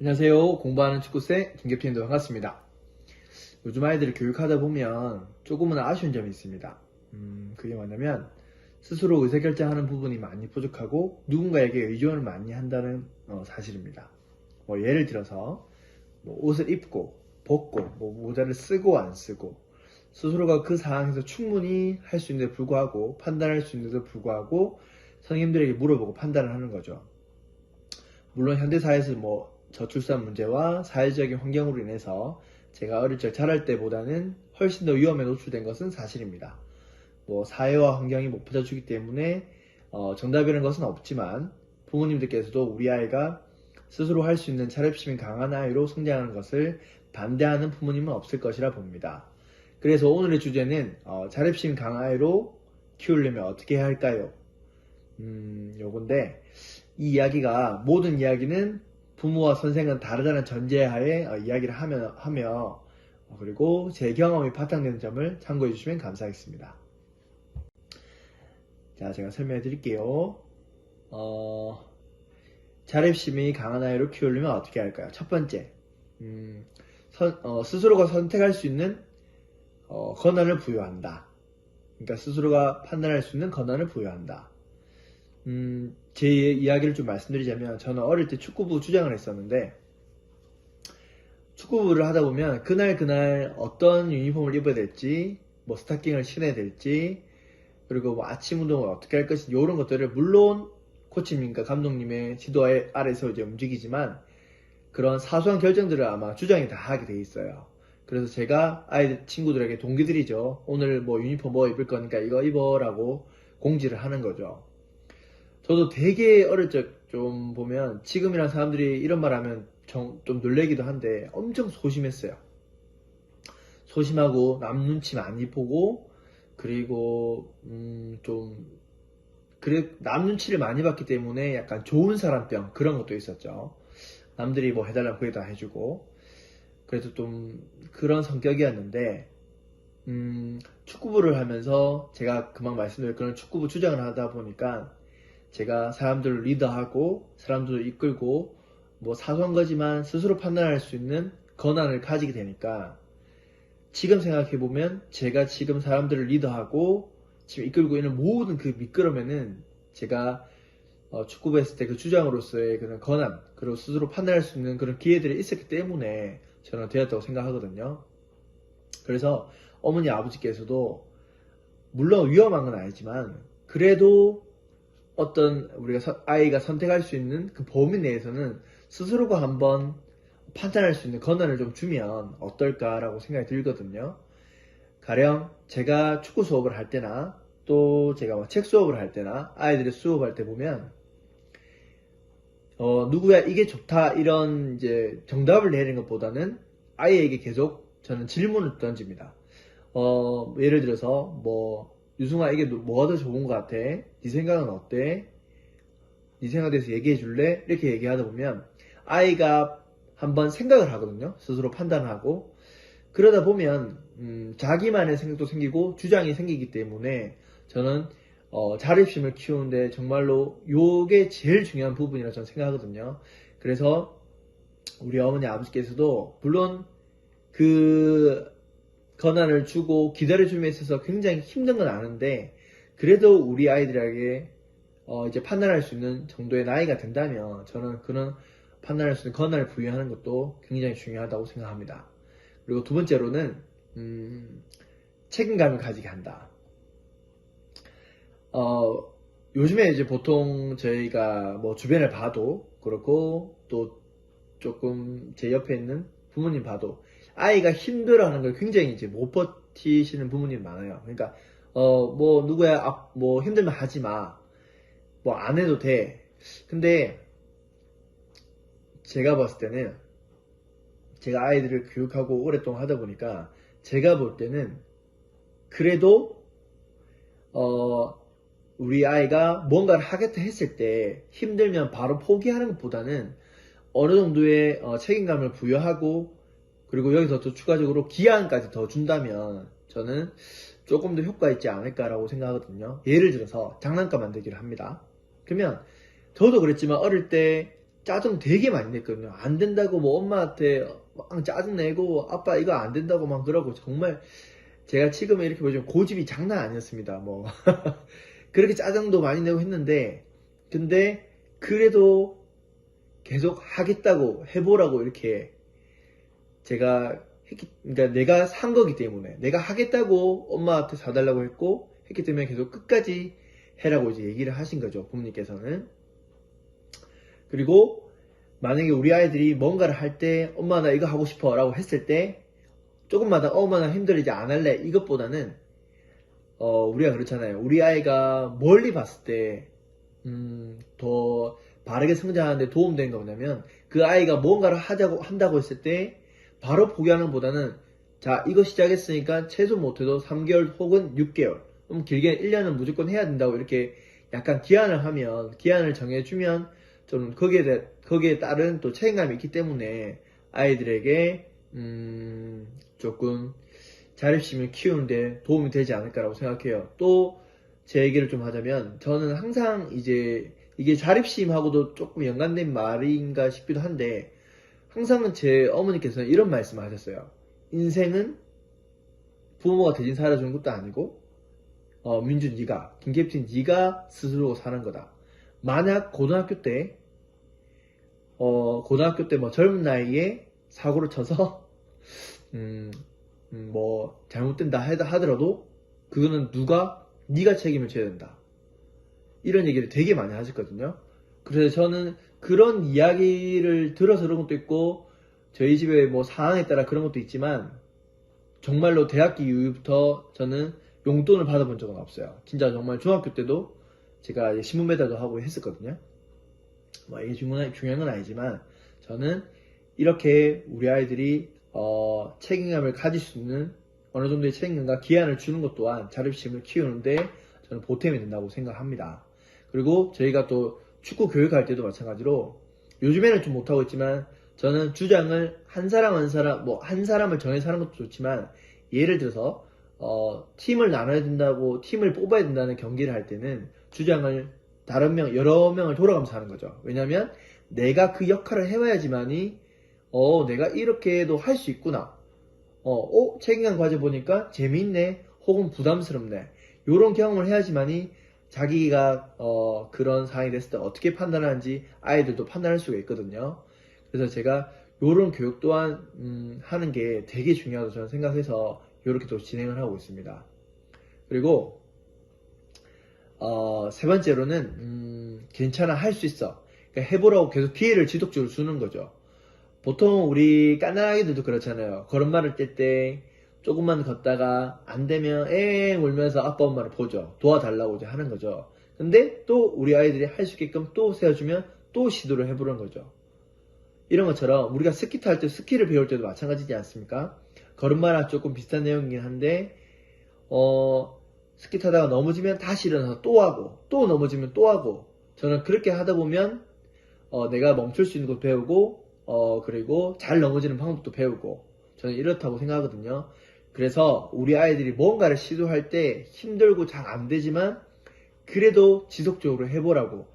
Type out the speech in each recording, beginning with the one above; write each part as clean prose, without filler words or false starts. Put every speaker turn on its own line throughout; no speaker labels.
안녕하세요. 공부하는 축구생 김캡틴도 반갑습니다. 요즘 아이들을 교육하다 보면 조금은 아쉬운 점이 있습니다. 그게 뭐냐면 스스로 의사결정하는 부분이 많이 부족하고 누군가에게 의존을 많이 한다는 사실입니다. 예를 들어서 옷을 입고 벗고 모자를 쓰고 안 쓰고 스스로가 그 상황에서 충분히 할 수 있는데 불구하고 판단할 수 있는데도 불구하고 선생님들에게 물어보고 판단을 하는 거죠. 물론 현대사회에서 저출산 문제와 사회적인 환경으로 인해서 제가 어릴 적 자랄 때보다는 훨씬 더 위험에 노출된 것은 사실입니다. 사회와 환경이 못 받아주기 때문에 정답이라는 것은 없지만 부모님들께서도 우리 아이가 스스로 할 수 있는 자립심이 강한 아이로 성장하는 것을 반대하는 부모님은 없을 것이라 봅니다. 그래서 오늘의 주제는 자립심 강한 아이로 키우려면 어떻게 해야 할까요? 요건데 이 이야기가 모든 이야기는 부모와 선생은 다르다는 전제하에 이야기를 하며 그리고 제 경험이 바탕되는 점을 참고해 주시면 감사하겠습니다. 자, 제가 설명해 드릴게요. 자립심이 강한 아이로 키우려면 어떻게 할까요? 첫 번째, 스스로가 선택할 수 있는 권한을 부여한다. 그러니까 스스로가 판단할 수 있는 권한을 부여한다. 제 이야기를 좀 말씀드리자면 저는 어릴 때 축구부 주장을 했었는데 축구부를 하다 보면 그날 어떤 유니폼을 입어야 될지 스타킹을 신어야 될지 그리고 아침 운동을 어떻게 할 것인지 이런 것들을 물론 코치님과 감독님의 지도 아래서 이제 움직이지만 그런 사소한 결정들을 아마 주장이 다 하게 돼 있어요. 그래서 제가 아이들 친구들에게 동기들이죠. 오늘 유니폼 입을 거니까 이거 입어라고 공지를 하는 거죠. 저도 되게 어릴 적 좀 보면 지금이랑 사람들이 이런 말 하면 좀 놀래기도 한데 엄청 소심했어요. 소심하고 남 눈치 많이 보고 그리고 남 눈치를 많이 봤기 때문에 약간 좋은 사람병 그런 것도 있었죠. 남들이 해달라면 그게 다 해주고 그래서 좀 그런 성격이었는데 축구부를 하면서 제가 금방 말씀드린 그런 축구부 주장을 하다 보니까 제가 사람들을 리더하고 사람들을 이끌고 사소한 거지만 스스로 판단할 수 있는 권한을 가지게 되니까 지금 생각해보면 제가 지금 사람들을 리더하고 지금 이끌고 있는 모든 그 미끄럼에는 제가 축구부 했을 때 그 주장으로서의 그런 권한 그리고 스스로 판단할 수 있는 그런 기회들이 있었기 때문에 저는 되었다고 생각하거든요. 그래서 어머니 아버지께서도 물론 위험한 건 아니지만 그래도 어떤 우리가 아이가 선택할 수 있는 그 범위 내에서는 스스로가 한번 판단할 수 있는 권한을 좀 주면 어떨까라고 생각이 들거든요. 가령 제가 축구 수업을 할 때나 또 제가 책 수업을 할 때나 아이들의 수업할 때 보면 누구야 이게 좋다 이런 이제 정답을 내리는 것보다는 아이에게 계속 저는 질문을 던집니다. 예를 들어서 유승아 이게 뭐가 더 좋은 것 같아? 네 생각은 어때? 네 생각에 대해서 얘기해 줄래? 이렇게 얘기하다 보면 아이가 한번 생각을 하거든요. 스스로 판단하고 그러다 보면 자기만의 생각도 생기고 주장이 생기기 때문에 저는 자립심을 키우는데 정말로 요게 제일 중요한 부분이라고 저는 생각하거든요. 그래서 우리 어머니 아버지께서도 물론 그 권한을 주고 기다려줌에 있어서 굉장히 힘든 건 아는데 그래도 우리 아이들에게 이제 판단할 수 있는 정도의 나이가 된다면 저는 그런 판단할 수 있는 권한을 부여하는 것도 굉장히 중요하다고 생각합니다. 그리고 두 번째로는 책임감을 가지게 한다. 요즘에 이제 보통 저희가 주변을 봐도 그렇고 또 조금 제 옆에 있는 부모님 봐도 아이가 힘들어하는 걸 굉장히 이제 못 버티시는 부모님 많아요. 그러니까 누구야 힘들면 하지 마. 안 해도 돼. 근데 제가 봤을 때는 제가 아이들을 교육하고 오랫동안 하다 보니까 제가 볼 때는 그래도 우리 아이가 뭔가를 하겠다 했을 때 힘들면 바로 포기하는 것보다는 어느 정도의 책임감을 부여하고 그리고 여기서 또 추가적으로 기한까지 더 준다면 저는 조금 더 효과 있지 않을까라고 생각하거든요. 예를 들어서 장난감 만들기를 합니다. 그러면 저도 그랬지만 어릴 때 짜증 되게 많이 냈거든요. 안 된다고 뭐 엄마한테 막 짜증 내고 아빠 이거 안 된다고 막 그러고 정말 제가 지금 이렇게 보시면 고집이 장난 아니었습니다. 뭐 그렇게 짜증도 많이 내고 했는데 근데 그래도 계속 하겠다고 해보라고 이렇게 제가 그러니까 내가 산 거기 때문에 내가 하겠다고 엄마한테 사달라고 했고 했기 때문에 계속 끝까지 해라고 이제 얘기를 하신 거죠, 부모님께서는. 그리고 만약에 우리 아이들이 뭔가를 할 때 엄마 나 이거 하고 싶어 라고 했을 때 조금마다 엄마 나 힘들어 이제 안 할래 이것보다는 우리가 그렇잖아요. 우리 아이가 멀리 봤을 때 더 바르게 성장하는데 도움되는 거 뭐냐면 그 아이가 뭔가를 한다고 했을 때 바로 포기하는 것보다는 자 이거 시작했으니까 최소 못해도 3개월 혹은 6개월 길게 1년은 무조건 해야 된다고 이렇게 약간 기한을 정해주면 좀 거기에 따른 또 책임감이 있기 때문에 아이들에게 조금 자립심을 키우는데 도움이 되지 않을까라고 생각해요. 또 제 얘기를 좀 하자면 저는 항상 이제 이게 자립심하고도 조금 연관된 말인가 싶기도 한데 항상 제 어머니께서는 이런 말씀을 하셨어요. 인생은 부모가 대신 살아주는 것도 아니고 민준 네가 김캡틴 네가 스스로 사는 거다. 만약 고등학교 때 뭐 젊은 나이에 사고를 쳐서 뭐 잘못된다 하더라도 그거는 네가 책임을 져야 된다. 이런 얘기를 되게 많이 하셨거든요. 그래서 저는 그런 이야기를 들어서 그런 것도 있고 저희 집에 뭐 상황에 따라 그런 것도 있지만 정말로 대학교 이후부터 저는 용돈을 받아본 적은 없어요. 진짜 정말 중학교 때도 제가 이제 신문 배달도 하고 했었거든요. 뭐 이게 중요한 건 아니지만 저는 이렇게 우리 아이들이 책임감을 가질 수 있는 어느 정도의 책임감과 기한을 주는 것 또한 자립심을 키우는데 저는 보탬이 된다고 생각합니다. 그리고 저희가 또 축구 교육할 때도 마찬가지로 요즘에는 좀 못하고 있지만 저는 주장을 한 사람을 정해서 하는 것도 좋지만 예를 들어서 팀을 나눠야 된다고 팀을 뽑아야 된다는 경기를 할 때는 주장을 여러 명을 돌아가면서 하는 거죠. 왜냐면 내가 그 역할을 해와야지만이 내가 이렇게도 할 수 있구나. 책임감 가져보니까 재미있네. 혹은 부담스럽네. 요런 경험을 해야지만이 자기가 그런 상황이 됐을 때 어떻게 판단하는지 아이들도 판단할 수가 있거든요. 그래서 제가 요런 교육 또한 하는 게 되게 중요하다고 저는 생각해서 요렇게 또 진행을 하고 있습니다. 그리고 세 번째로는 괜찮아 할 수 있어. 그러니까 해보라고 계속 기회를 지속적으로 주는 거죠. 보통 우리 깐난아기들도 그렇잖아요. 걸음마를 뗄 때 조금만 걷다가 안 되면 엥 울면서 아빠 엄마를 보죠. 도와달라고 이제 하는 거죠. 근데 또 우리 아이들이 할 수 있게끔 또 세워주면 또 시도를 해보는 거죠. 이런 것처럼 우리가 스키 탈 때 스키를 배울 때도 마찬가지지 않습니까? 걸음마랑 조금 비슷한 내용이긴 한데 스키 타다가 넘어지면 다시 일어나서 또 하고 또 넘어지면 또 하고 저는 그렇게 하다 보면 내가 멈출 수 있는 것도 배우고 그리고 잘 넘어지는 방법도 배우고 저는 이렇다고 생각하거든요. 그래서 우리 아이들이 뭔가를 시도할 때 힘들고 잘 안 되지만 그래도 지속적으로 해보라고.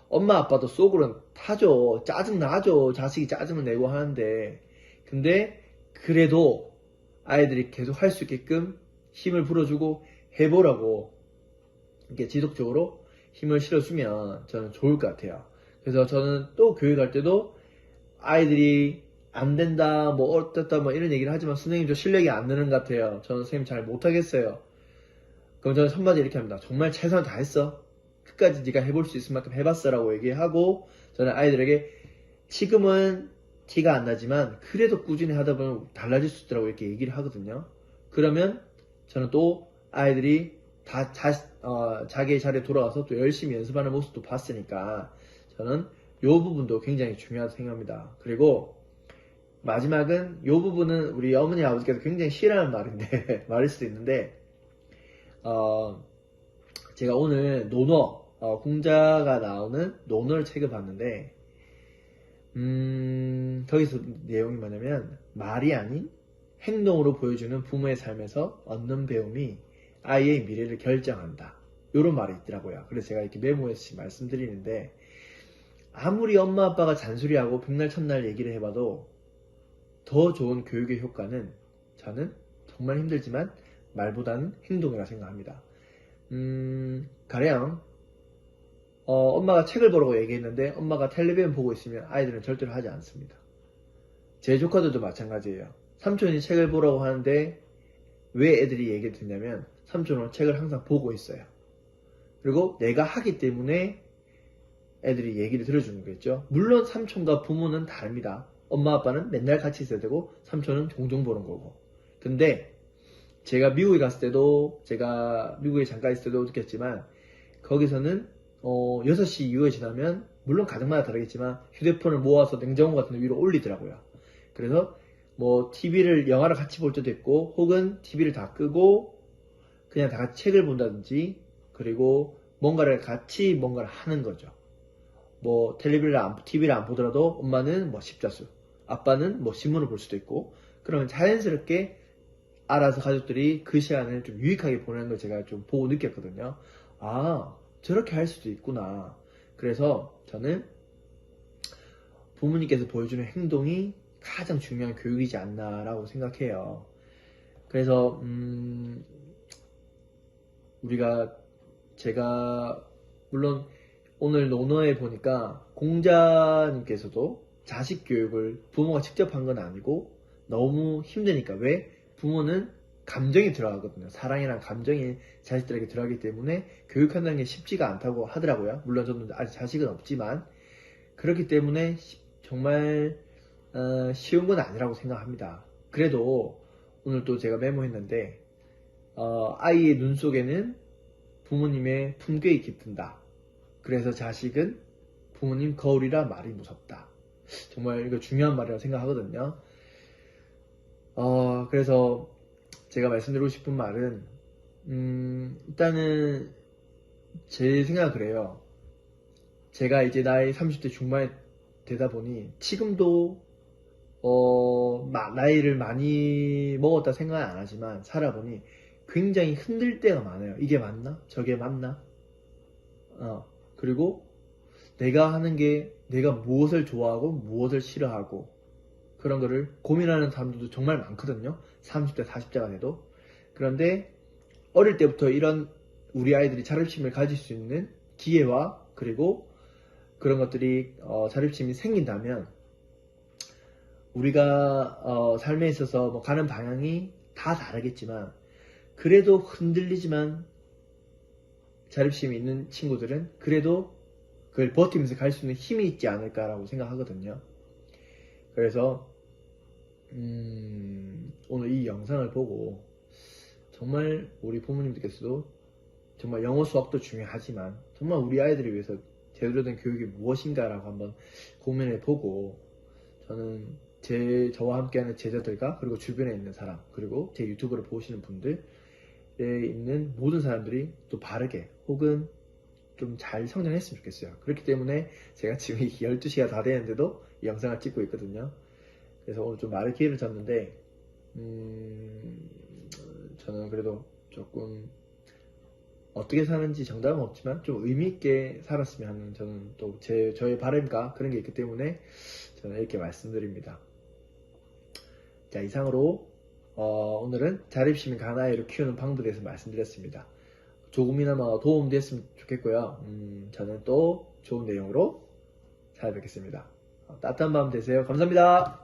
엄마 아빠도 속으로는 타죠. 짜증나죠. 자식이 짜증을 내고 하는데 근데 그래도 아이들이 계속 할 수 있게끔 힘을 불어주고 해보라고 이렇게 지속적으로 힘을 실어주면 저는 좋을 것 같아요. 그래서 저는 또 교육할 때도 아이들이 안 된다, 뭐 어떻다, 뭐 이런 얘기를 하지만 선생님 저 실력이 안 느는 것 같아요. 저는 선생님 잘 못하겠어요. 그럼 저는 한마디 이렇게 합니다. 정말 최선을 다했어. 끝까지 네가 해볼 수 있을 만큼 해봤어라고 얘기하고 저는 아이들에게 지금은 티가 안 나지만 그래도 꾸준히 하다 보면 달라질 수 있더라고 이렇게 얘기를 하거든요. 그러면 저는 또 아이들이 자기의 자리에 돌아가서 또 열심히 연습하는 모습도 봤으니까 저는 이 부분도 굉장히 중요하다고 생각합니다. 그리고 마지막은 이 부분은 우리 어머니 아버지께서 굉장히 싫어하는 말인데 말일 수도 있는데 제가 오늘 논어 공자가 나오는 논어를 책을 봤는데 거기서 내용이 뭐냐면 말이 아닌 행동으로 보여주는 부모의 삶에서 얻는 배움이 아이의 미래를 결정한다. 이런 말이 있더라고요. 그래서 제가 이렇게 메모해서 말씀드리는데 아무리 엄마 아빠가 잔소리하고 백날 첫날 얘기를 해봐도 더 좋은 교육의 효과는 저는 정말 힘들지만 말보다는 행동이라 생각합니다. 가령 엄마가 책을 보라고 얘기했는데 엄마가 텔레비전 보고 있으면 아이들은 절대로 하지 않습니다. 제 조카들도 마찬가지예요. 삼촌이 책을 보라고 하는데 왜 애들이 얘기를 듣냐면 삼촌은 책을 항상 보고 있어요. 그리고 내가 하기 때문에 애들이 얘기를 들어주는 거겠죠. 물론 삼촌과 부모는 다릅니다. 엄마 아빠는 맨날 같이 있어야 되고 삼촌은 종종 보는 거고. 근데 제가 미국에 갔을 때도 제가 미국에 잠깐 있을 때도 느꼈지만 거기서는 6시 이후에 지나면 물론 가정마다 다르겠지만 휴대폰을 모아서 냉장고 같은 데 위로 올리더라고요. 그래서 뭐 TV를 영화를 같이 볼 때도 있고 혹은 TV를 다 끄고 그냥 다 같이 책을 본다든지 그리고 뭔가를 같이 뭔가를 하는 거죠. 뭐 TV를 안 보더라도 엄마는 뭐 십자수, 아빠는 뭐 신문을 볼 수도 있고 그러면 자연스럽게 알아서 가족들이 그 시간을 좀 유익하게 보내는 걸 제가 좀 보고 느꼈거든요. 아, 저렇게 할 수도 있구나. 그래서 저는 부모님께서 보여주는 행동이 가장 중요한 교육이지 않나라고 생각해요. 그래서 제가 물론 오늘 논어에 보니까 공자님께서도 자식 교육을 부모가 직접 한 건 아니고 너무 힘드니까 왜? 부모는 감정이 들어가거든요. 사랑이랑 감정이 자식들에게 들어가기 때문에 교육한다는 게 쉽지가 않다고 하더라고요. 물론 저는 아직 자식은 없지만 그렇기 때문에 정말 쉬운 건 아니라고 생각합니다. 그래도 오늘 또 제가 메모했는데 아이의 눈 속에는 부모님의 품격이 깃든다. 그래서 자식은 부모님 거울이라 말이 무섭다. 정말 이거 중요한 말이라고 생각하거든요. 그래서 제가 말씀드리고 싶은 말은 일단은 제 생각은 그래요. 제가 이제 나이 30대 중반에 되다 보니 지금도 나이를 많이 먹었다 생각은 안 하지만 살아보니 굉장히 흔들 때가 많아요. 이게 맞나? 저게 맞나? 그리고 내가 하는 게 내가 무엇을 좋아하고 무엇을 싫어하고 그런 거를 고민하는 사람들도 정말 많거든요. 30대, 40대가 돼도. 그런데 어릴 때부터 이런 우리 아이들이 자립심을 가질 수 있는 기회와 그리고 그런 것들이 자립심이 생긴다면 우리가 삶에 있어서 뭐 가는 방향이 다 다르겠지만 그래도 흔들리지만 자립심이 있는 친구들은 그래도 그걸 버티면서 갈 수 있는 힘이 있지 않을까라고 생각하거든요. 그래서 오늘 이 영상을 보고 정말 우리 부모님들께서도 정말 영어 수학도 중요하지만 정말 우리 아이들을 위해서 제대로 된 교육이 무엇인가라고 한번 고민해 보고 저는 저와 함께하는 제자들과 그리고 주변에 있는 사람 그리고 제 유튜브를 보시는 분들에 있는 모든 사람들이 또 바르게 혹은 좀 잘 성장했으면 좋겠어요. 그렇기 때문에 제가 지금 12시가 다 되는데도 이 영상을 찍고 있거든요. 그래서 오늘 좀 말을 기회를 줬는데 저는 그래도 조금 어떻게 사는지 정답은 없지만 좀 의미있게 살았으면 하는 저는 또 저의 바람과 그런 게 있기 때문에 저는 이렇게 말씀드립니다. 자, 이상으로 오늘은 자립심이 가나이를 키우는 방법에 대해서 말씀드렸습니다. 조금이나마 도움됐으면 좋겠고요. 저는 또 좋은 내용으로 찾아뵙겠습니다. 따뜻한 밤 되세요. 감사합니다.